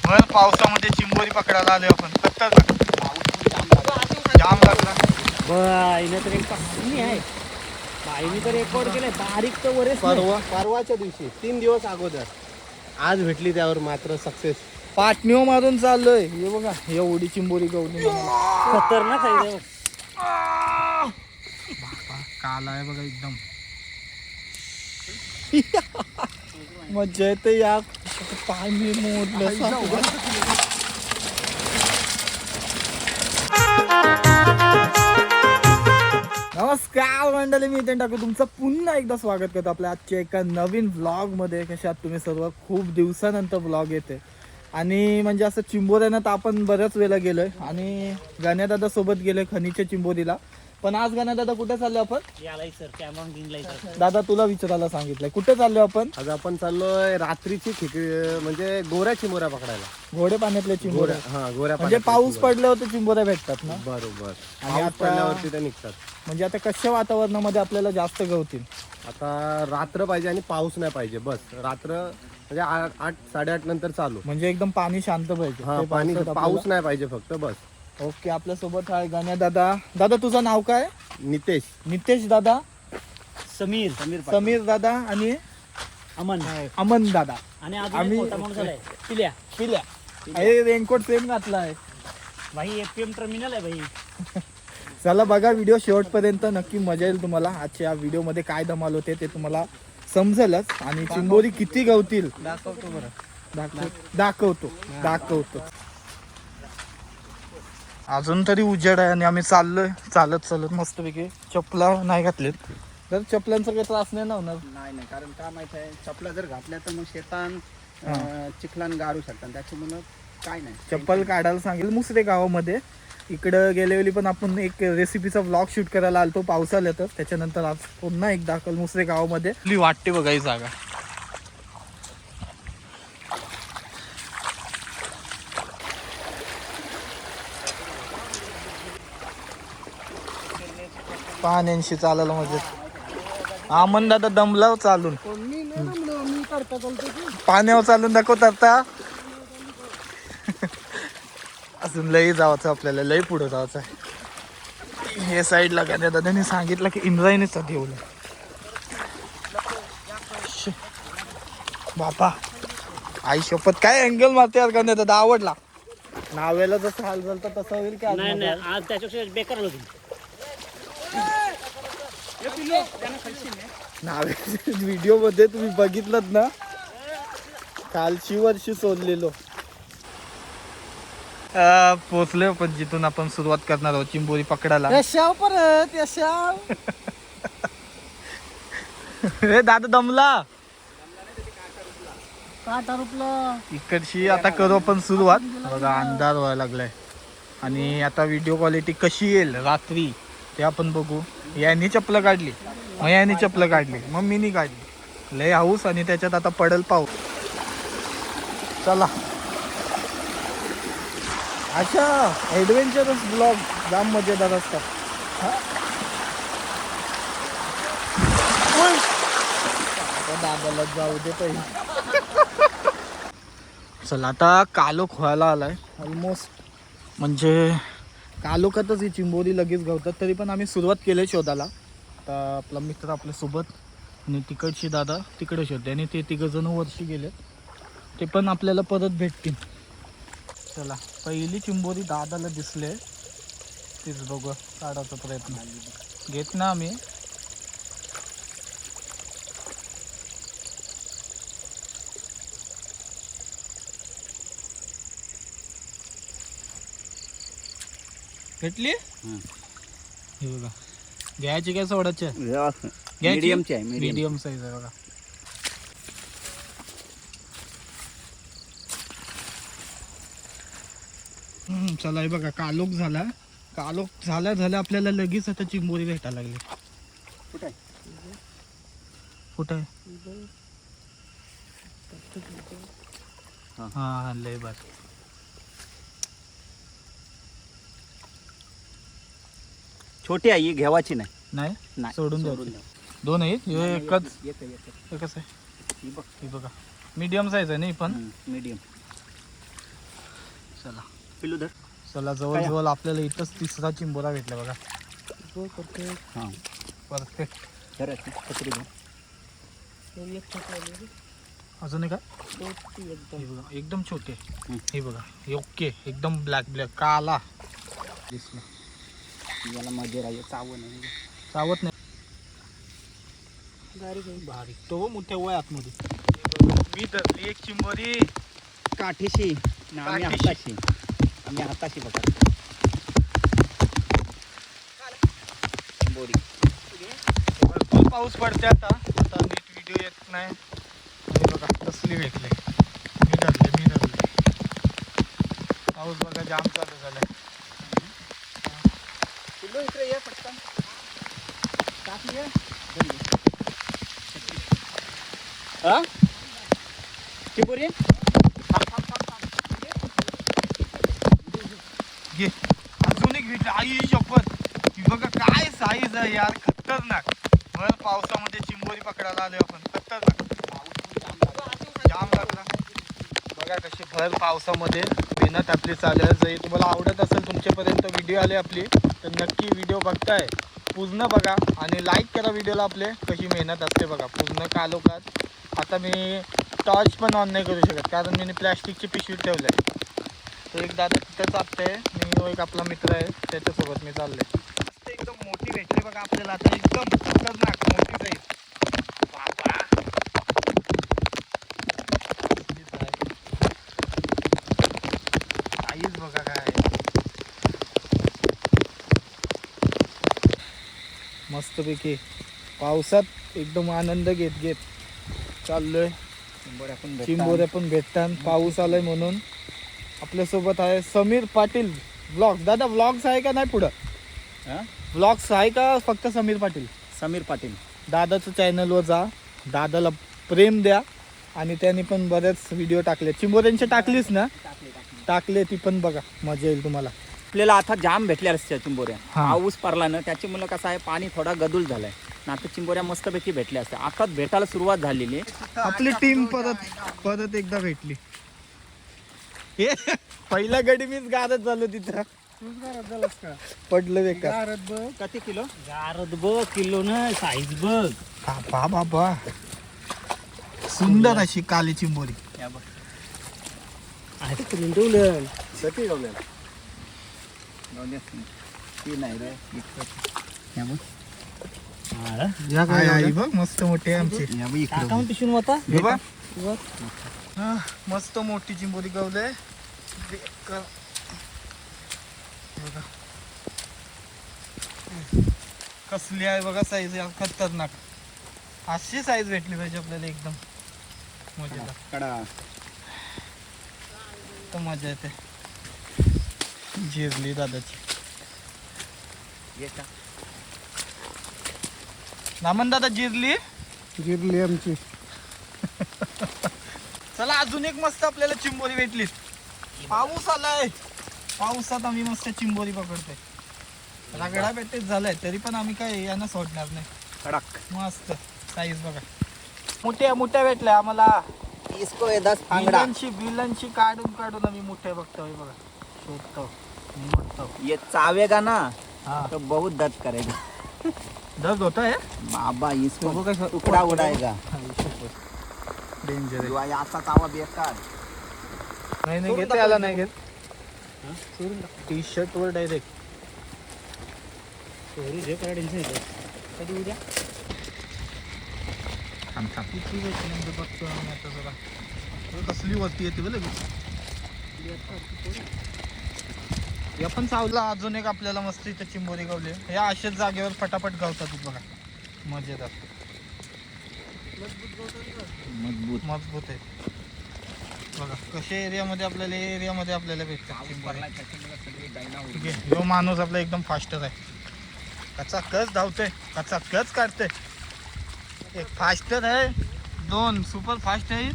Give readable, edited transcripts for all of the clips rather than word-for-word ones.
भर पावसामध्ये चिंबोरी पकडायला आले आपण. जाम लागला. बाईने तर एक कसली आहे. बाईने तर रेकॉर्ड केलंय बारीक तर वरेच परवाच्या दिवशी 3 दिवस अगोदर आज भेटली त्यावर मात्र सक्सेस. पाटणीव मारून चाललोय. हे बघा एवढी चिंबोरी गवली. खतरनाक आहे. काला आहे बघा एकदम. मजा येते या पाणी मोडलं. नमस्कार मंडळी, मी इथे टाकू तुमचं पुन्हा एकदा स्वागत करतो आपल्या आजच्या एका नवीन व्लॉग मध्ये. कशा आहात तुम्ही सर्व? खूप दिवसानंतर व्लॉग येते आणि म्हणजे असं चिंबोऱ्यानं तर आपण बऱ्याच वेळेला गेलोय आणि गण्यादादा सोबत गेलोय खनीच्या चिंबोरीला. पण आज गण्यादादा कुठे चाललोय आपण? दादा तुला विचारायला सांगितलंय कुठे चाललोय आपण? आज आपण चाललोय रात्रीची म्हणजे गोऱ्या चिंबोऱ्या पकडायला. घोडे पाण्यातल्या चिंबोऱ्या. हा गोऱ्या म्हणजे पाऊस पडल्यावर तर चिंबोऱ्या भेटतात ना? बरोबर. आणि पाऊस पडल्यावरती त्या निघतात. म्हणजे आता कशा वातावरणामध्ये आपल्याला जास्त गवतील? आता रात्र पाहिजे आणि पाऊस नाही पाहिजे. बस रात्र म्हणजे 8-8:30 नंतर चालू. म्हणजे एकदम पाणी शांत पाहिजे. हा, पाणी पाऊस नाही पाहिजे फक्त बस. ओके, आपल्या सोबत आहे गण्या दादा. दादा तुझं नाव काय? नितेश. नितेश दादा, समीर दादा आणि अमन दादा. आणि आम्ही मोठा माणूस आलाय पिल्या. अरे रेनकोट सेम घातला आहे भाई. एफपीएम टर्मिनल आहे भाई. चला बघा व्हिडिओ शेवटपर्यंत, नक्की मजा येईल तुम्हाला. आजच्या व्हिडिओ मध्ये काय धमाल होते ते तुम्हाला समजेलच आणि चिंबोरी किती गवतील दाखवतो. अजून तरी उजेड आहे आणि आम्ही चाललोय चालत मस्तपैकी. चपला नाही घातलेत तर चपलांचा काही त्रास नाही ना होणार? नाही, कारण काय माहित आहे, चपला जर घातल्या तर मग शेतान चिखलान गाडू शकतात. त्याच्यामुळे काय नाही, चप्पल काढायला सांगेल. मुसरे गावामध्ये इकडं गेल्यावेळी पण आपण एक रेसिपीचा व्लॉग शूट करायला आलतो पावसाळ्यातच. त्याच्यानंतर आज पुन्हा एकदा मुसरे गावामध्ये वाटते बघा ही जागा. पाण्यांशी चालायला मजेत. अमन दादा दमला चालून. पाण्यावर चालून दाखवतात आता. अजून लई जायचं आपल्याला, लई पुढे जायचं आहे. हे साईडला गण्या दादाने सांगितलं की इंद्रायणीचा ठेवलं. बापा आई शपथ काय अँगल मारते यार गण्या दादा. आवडला. नावेला जसं हाल झालं तसं होईल की आज? नाही आज त्याच्यापेक्षा बेकार होती. नावेच्या व्हिडिओ मध्ये तुम्ही बघितलं ना, कालची वर्षी सोडलेलो. पोचलोय पण जिथून आपण सुरुवात करणार आहोत चिंबोरी पकडायला. परत हे दादा दमला. इकडची आता करू आपण सुरुवात. बघा अंधार व्हायला लागलाय आणि आता व्हिडिओ क्वालिटी कशी येईल रात्री ते आपण बघू. यांनी चप्पल काढली, मग यांनी चप्पल काढली, मग मीनी काढली. लय हाऊस आणि त्याच्यात आता पडल पाऊस. चला अच्छा, ॲडव्हेंचरस ब्लॉग जाम मजेदार असतात. दादाला जाऊ दे पाहिजे. चला आता कालोख व्हायला आलाय ऑलमोस्ट. म्हणजे कालोखातच ही चिंबोरी लगेच गवतात. तरी पण आम्ही सुरुवात केली शोधायला. आता आपला मित्र आपल्या सोबत आणि तिकडची दादा तिकडे शोधते आणि ते 3 जण वरशी गेले. ते पण आपल्याला परत भेटतील. चला पहिली चिंबोरी दादाला दिसले, तीच बघू काढायचा प्रयत्न घेत ना आम्ही. भेटली हे बघा. घ्यायची काय सोडायची? मीडियम साईज आहे बघा. चला हे बघा कालोख झाला. कालोख झाल्या आपल्याला लगेच आता चिंबोरी भेटायला लागली. कुठे हा लय बस. छोटी आहे, घेवायची नाही सोडून द्यायची. 2 आहेत एकच आहे. ही बघा मीडियम साईज आहे नाही पण मीडियम. चला पिलू धर. चला जवळजवळ आपल्याला इथंच तिसरा चिंबोरा भेटला बघा. हां परफेक्ट. धर अशी पत्री धर. अजून एक काय हे बघा एकदम छोटे. हे बघा ओके एकदम ब्लॅक ब्लॅक काला दिसला. याला मजे राहील चावं नाही. चावत नाही. बारीक तो मोठ्या वय आतमध्ये. मी धरली एक चिंबोरी काठीशी ना आम्ही काठीशी. हाताशी पकडतो. बोरी भरपूर पाऊस पडते आता नीट व्हिडिओ येत नाही. आणि बघा कसली भेटले. मी धरले पाऊस बघा जाम चालू झालाय. पिल्लू इकडे ये पटकन. टाकली आहे. हा चिंबोरी घे अजून एक भेटले. आई शपथ ही बघा काय साईज आहे यार खतरनाक. भर पावसामध्ये चिंबोरी पकडायला आले आपण. खतरनाक जाम लागला. बघा कशी भर पावसामध्ये मेहनत आपली चालू आहे. जरी तुम्हाला आवडत असेल तुमच्यापर्यंत व्हिडिओ आले आपली तर नक्की व्हिडिओ बघताय पूर्ण बघा आणि लाईक करा व्हिडिओला. आपले कशी मेहनत असते बघा पूर्ण कालोखात. आता मी टॉर्च पण ऑन नाही करू शकत कारण मी प्लॅस्टिकची पिशवी ठेवली आहे. तो एक दादा तिथं चालते. मी एक आपला मित्र आहे त्याच्यासोबत मी चालले. मस्त एकदम मोठी भेटली बघा आपल्याला आता. एकदम खतरनाक मोठी साईज. साईज बघा काय मस्तपैकी पावसात एकदम आनंद घेत घेत चाललोय. चिंबोऱ्या पण भेटतात. पाऊस आलाय म्हणून. आपल्यासोबत आहे समीर पाटील व्लॉग्स. दादा व्लॉग्स आहे का नाही पुढं? व्लॉग्स आहे का फक्त समीर पाटील? समीर पाटील दादाचं चॅनलवर जा. दादाला प्रेम द्या. आणि त्यांनी पण बरेच व्हिडिओ टाकले. चिंबोऱ्यांचे टाकलीस ना? टाकले ती पण बघा मजा येईल तुम्हाला. आपल्याला आता जाम भेटल्या असत्या चिंबोऱ्या. हा. पाऊस पडला ना त्याच्यामुळे कसं आहे पाणी थोडा गदूल झालाय ना. आता चिंबोऱ्या मस्तपैकी भेटल्या असत्या. आता भेटायला सुरुवात झालेली. आपली टीम परत एकदा भेटली. हे पहिला गडी मीच गारत झालो तिथं. पडलं बेकार. किती किलो? गारद बघ किलो ना साईज बघ. बाबा बाबा सुंदर अशी काली चिंबोरी. या बघ ती नाही रे. या बघ. आई बघ मस्त मोठी आहे आमची. पिशून होता हे बघ. मस्त मोठी चिंबोरी गवले. कसली आहे बघा साईज खतरनाक. अशी साईज भेटली पाहिजे आपल्याला एकदम मजेदार. कडा तर मजा येते. जिरली दादाची. नामन दादा जिरली आमची. चला अजून एक मस्त आपल्याला चिंबोरी भेटली. पाऊस आलाय. पावसात आम्ही मस्त चिंबोरी पकडतोय. रगडा भेटेच झालाय तरी पण आम्ही काय यांना सोडणार नाही. कडक मस्त साईज बघा. मोठ्या भेटल्या आम्हाला. इसको ये 10 फांगड़ा. बिलांची काढून आम्ही मोठे बघतोय बघा. शोधतो निवडतो. ये चावेगा ना हा तो बहुत दर्द करेगा. दर्द होता है बाबा इसको उकड़ा उड़ाएगा. डेंजर आहे. याचा चावा बेकार. नाही घेते आला नाही घेत. टी शर्ट वर डायरेक्ट. कधी उद्या बघतो आम्ही आता जरा. कसली वरती येते बघ लगेच. या पण चावला. अजून एक आपल्याला मस्त इथं चिंबोरी गावले. या अशाच जागेवर फटाफट गावतात बघा. मजेदार मजबूत आहे बघा. कशा एरियामध्ये आपल्याला भेटतात चिंबोरी. ठीक आहे. जो माणूस आपला एकदम फास्टच आहे. कचाकच धावतोय. कचाकच काढतोय. एक फास्टर आहे. 2 सुपर फास्ट आहे.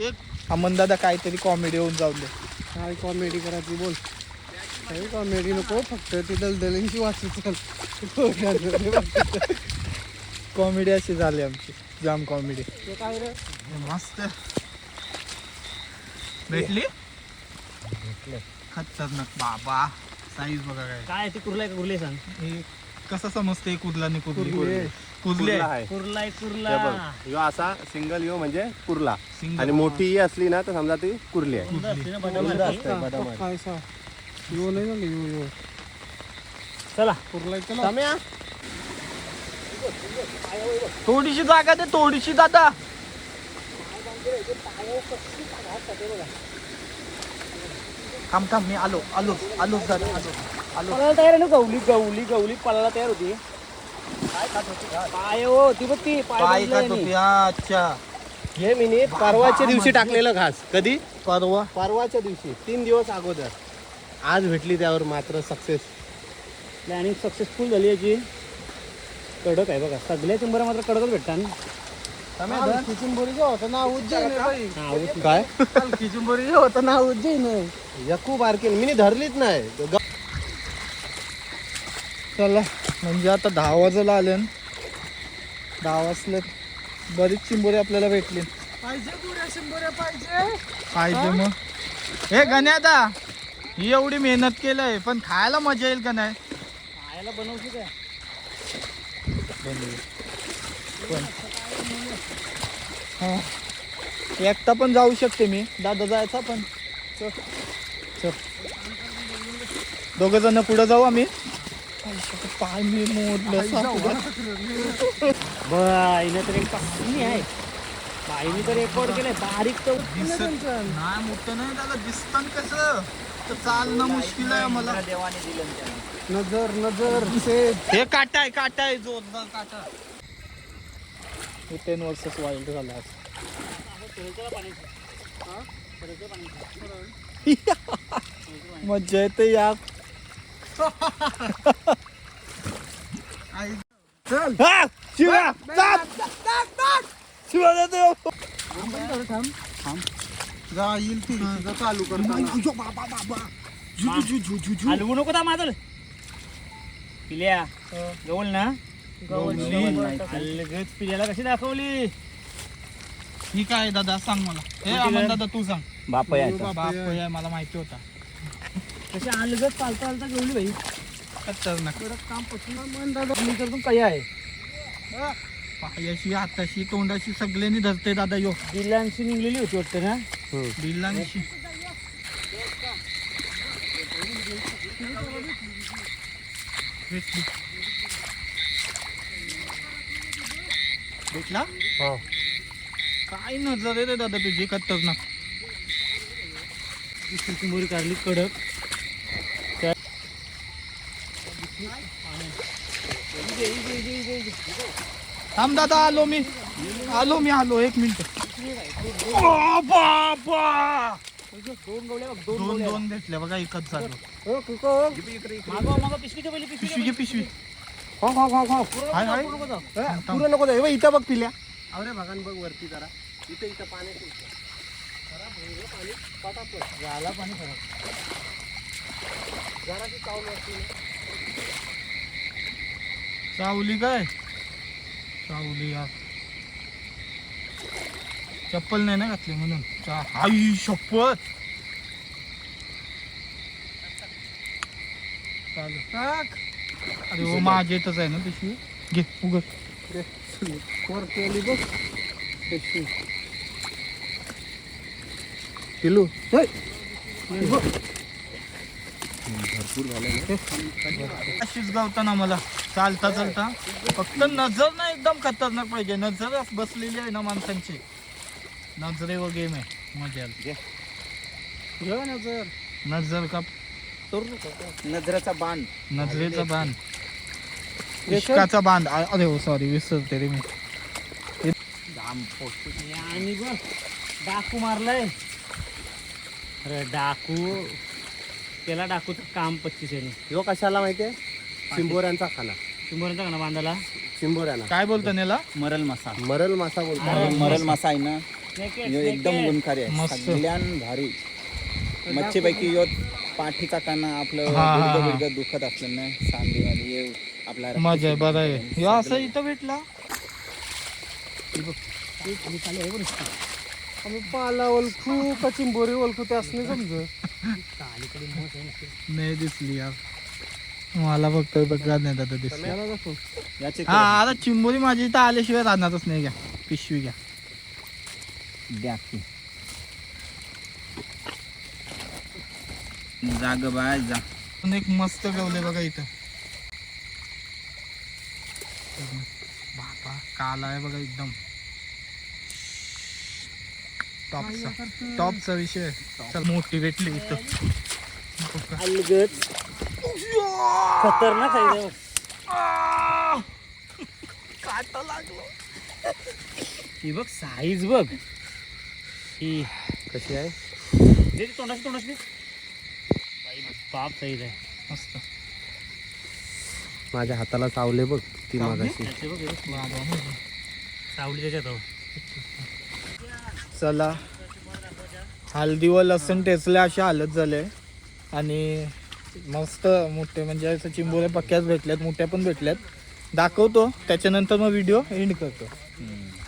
एक अमन दादा काहीतरी कॉमेडी होऊन जाऊ दे. काय कॉमेडी करायची बोल. काही कॉमेडी नको फक्त ती दलदलींची वाचू चल. कॉमेडी अशी झाली आमची. जाम कॉमेडी. काय रे मस्त भेटली. खतरनाक बाबा. साईज बघा काय. काय ती कुर्ला आहे का कुर्ली सांग. हे कसं समजते कुर्ला आणि कुर्ली? कुर्ली कुर्ला आहे. आहे कुर्ला आहे हे कुर्ला. बघ, ह्यो असा सिंगल यो म्हणजे कुर्ला Single. आणि मोठी ही असली ना तर समजा ती कुर्ली आहे. कुर्ला असते ना कुर्ला बदामाची. असते बदामाची. चला सम्या, थोडीशी जागा दे, थोडीशी दादा. थांब थांब, मी आलो आलो आलो दादा, आलो. पळायला तयार आहे ना. गवली गवली गवली पळायला तयार होती. पाय हो ती बघ ती पाय पाय खात बांधले होती. अच्छा, हे मिनी परवाच्या दिवशी टाकलेलं घास. कधी? परवा. परवाच्या दिवशी 3 दिवस अगोदर. आज भेटली त्यावर मात्र सक्सेस. प्लॅनिंग सक्सेसफुल झाली याची. कडक आहे बघा. सगळ्या चिंबऱ्या मात्र कडकच भेटतात. किचुंबोरीचं होतं ना उज्जैन. काय? किचुंबोरीचं होतं ना उज्जैन. यकू बारकेन मी धरलीच नाही. चला, म्हणजे आता 10 वाजायला आले. 10 वाजले. बरीच चिंबोरी आपल्याला भेटली. पाहिजे मग. हे गण्यादा, ही एवढी मेहनत केलंय पण खायला मजा येईल का नाही? खायला बनवशी काय. हा, एकटा पण जाऊ शकते मी. दादा जायचा पण. चल, दोघ जण पुढे जाऊ आम्ही. पाय मी मोडलं. बाईने तर एक कसली आहे. बाईने तर रेकॉर्ड केलंय बारीक तर. नाही मोठं नाही दादा, दिसतं कसं तर चालणं मुश्किल आहे मला. देवाने दिलं त्याला. नजर हे काटा आहे जोरदार काटा. हे 10 वर्षच वाईल्ड झालं आज. मज्जा येते या. चल शिवा शिवा देतो. येईल ती चालू करतो. हलवू नको ता माझं. पिल्या गवल ना. लगेच पिल्याला कशी दाखवली. ही काय दादा सांग मला. हे अमन दादा तू सांग. बाप बाप आहे, मला माहिती होता. कशी अलगत चालता चालता गवली बाई. खतरनाक. काम पसंत दादा मी तर काय आहे. पायाशी हाताशी तोंडाशी सगळ्यांनी धरते दादा. यो बिलांची निघलेली होती वाटतं ना. बिल्लांशी. भेटला काय नजर आहे रे दादा तुझी खतरनाक. चिंबोरी काढली कडक. थांब दादा, आलो मी. एक मिनिट. बाबा, दोन गवल्या बघ. दोन भेटल्या बघा. एकच झालो. मागं पिशवीच्या पहिली पिशवी घे पिशवी. हाय हाय. पुरं नको जाऊ. इथं बघ पिल्या. अरे भगवान बघ वरती जरा. इथं पाण्यात झाला पाणी खराब. जरा ती चावल असते. चावली काय? चावली यार. चप्पल नाही ना घातली म्हणून. आई शपथ. अरे हो माझ्या इथंच आहे ना पिशवी. घे उघड. वर केली बघ पिलू. भरपूर झालं. अशीच गावताना मला चालता चालता. फक्त नजर ना एकदम खतरनाक पाहिजे. नजर बसलेली आहे ना माणसांची. नजरेवर गेम आहे. मजा आली. नजर का नजरेचा बाण. नजरेचा बांध. इश्काचा बांध. अरे हो सॉरी, विसरते रे मी. आणि बघ डाकू मारलाय. अरे डाकू त्याला डाकूचं काम 25 आहे. ह्यो कशाला माहितीये? चिंबोऱ्यांचा खाना. चिंबोऱ्यांचा का बांधाला. चिंबोऱ्यांना काय बोलतो नेला? मरल मासा. मरल मासा बोलतात. मरल मासा आहे ना, ह्यो एकदम गुणकारी आहे. मस्त. सगळ्यान भारी मच्छीपैकी ह्यो पाठीचा काना आपलं हा, हा, गुडघं हा. बिडघं दुखत असलं ना सांधेवाली हे आपला मजा आहे. बरं आहे. हे असं इथं भेटला. आम्ही पाला ओळखू का चिंबोरी ओळखू ते असं नाही समज. अलीकडे मोठ आहे ना. नाही दिसली यार मला फक्त बघा नाही आता दिसली. याचे हा आता चिंबोरी माझी इथं आल्याशिवाय राहणारच नाही. घ्या पिशवी घ्या. द्या जाग बाय जा. पण एक मस्त गवले बघा इथं. बाबा काला आहे बघा एकदम टॉपचा विषय. चल मोठी भेटली इथं. अलगद खतरनाक आहे रे. काटा लागलो. ही बघ साईज बघ. ही कशी आहे? दे ती तोंडाची बाई बाप साईज आहे. मस्त माझ्या हाताला चावले बघ ती मागाशी. त्याचे बघ हे बघ. सावली त्याच्यात हो. चला हळदीवर लसूण टेचले अशी हालत झाले. आणि मस्त मोठे म्हणजे असं चिंबोऱ्या पक्क्याच भेटल्यात, मोठ्या पण भेटल्यात. दाखवतो त्याच्यानंतर मग व्हिडिओ एंड करतो.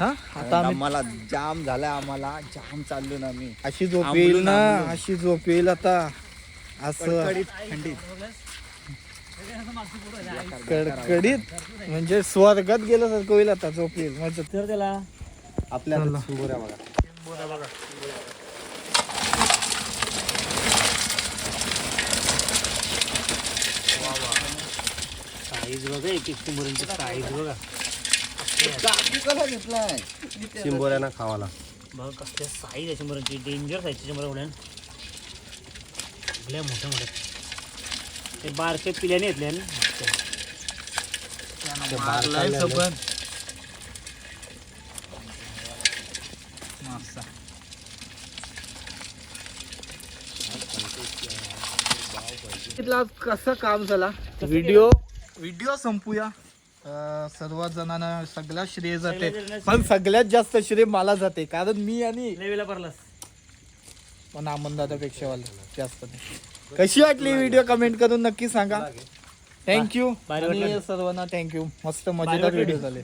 हा आता आम्ही आम्हाला जाम झालाय, आम्हाला जाम चाललो ना आम्ही. अशी झोप येईल ना, अशी झोप येईल आता. असं थंडीत कडकडीत म्हणजे स्वर्गात गेल्यासारखं होईल आता. झोप येईल मजा. तर त्याला आपल्या चला. चिंबोऱ्या बघा. साईज बघा. एक एक चिंबोरींची साईज बघा. कसा घेतलाय चिंबोऱ्यांना खावाला. बघ कसल्या साईज आहे चिंबोरींची. डेंजर साईजची चिंबोऱ्या उड्या. लय मोठ्या मोठ्या. ते बारके पिल्याने येतले ना. मारलाय सबन. मासा. कसं काम झाला. व्हिडिओ संपूया. सर्व जणांना सगळ्यात श्रेय जाते, पण सगळ्यात जास्त श्रेय मला जाते कारण मी आणि लेवेला भरलास. पण आमंदापेक्षा वाला जास्त नाही. कशी वाटली व्हिडिओ कमेंट करून नक्की सांगा. थँक्यू भारी वाटलं. सर्वांना थँक्यू. मस्त मजेदार व्हिडिओ झाले.